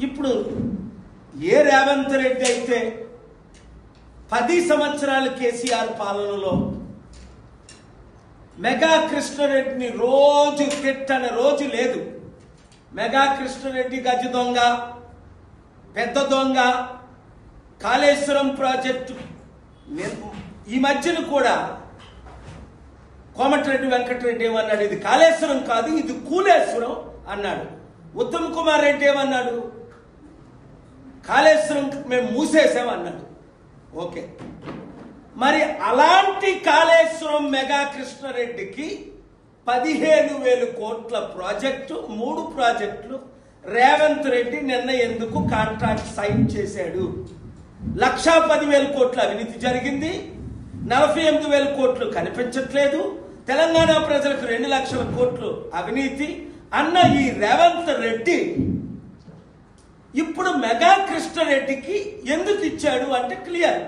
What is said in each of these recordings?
ఇప్పుడు ఏ రేవంత్ రెడ్డి అయితే 10 సంవత్సరాలు కేసీఆర్ పాలనలో మెగా కృష్ణారెడ్డిని రోజు తిట్టని రోజు లేదు. మెగా కృష్ణారెడ్డి గజ దొంగ, పెద్ద దొంగ, కాళేశ్వరం ప్రాజెక్టు. ఈ మధ్యన కూడా కోమటిరెడ్డి వెంకటరెడ్డి ఏమన్నాడు, ఇది కాళేశ్వరం కాదు ఇది కూలేశ్వరం అన్నాడు. ఉత్తమ్ కుమార్ రెడ్డి ఏమన్నాడు, కాళేశ్వరం మేము మూసేసామన్నాడు. ఓకే, మరి అలాంటి కాళేశ్వరం మెగా కృష్ణారెడ్డికి 15,000 కోట్ల ప్రాజెక్టు, 3 ప్రాజెక్టులు రేవంత్ రెడ్డి నిన్న ఎందుకు కాంట్రాక్ట్ సైన్ చేశాడు? 1,10,000 కోట్ల అవినీతి జరిగింది, 48,000 కోట్లు కనిపించట్లేదు. తెలంగాణ ప్రజలకు 2 లక్షల కోట్లు అవినీతి అన్న ఈ రేవంత్ రెడ్డి ఇప్పుడు మెగా కృష్ణారెడ్డికి ఎందుకు ఇచ్చాడు అంటే క్లియర్.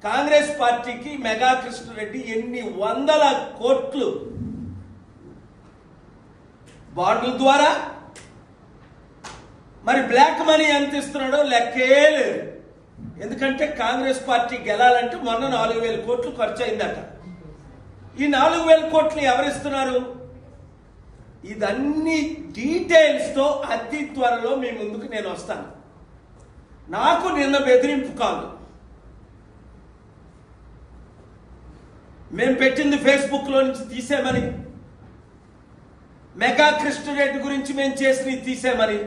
కాంగ్రెస్ పార్టీకి మెగా కృష్ణారెడ్డి ఎన్ని వందల కోట్లు బాండ్ల ద్వారా, మరి బ్లాక్ మనీ ఎంత ఇస్తున్నాడో లెక్కే లేదు. ఎందుకంటే కాంగ్రెస్ పార్టీ గెలాలంటే మొన్న 4,000 కోట్లు ఖర్చు అయిందట. ఈ 4,000 కోట్లు ఎవరిస్తున్నారు? ఇదన్నీ డీటెయిల్స్తో అతి త్వరలో మీ ముందుకు నేను వస్తాను. నాకు నిన్న బెదిరింపు కాదు, మేము పెట్టింది ఫేస్బుక్లో నుంచి తీసేమని, మెగా కృష్ణారెడ్డి గురించి మేము చేసినవి తీసేమని.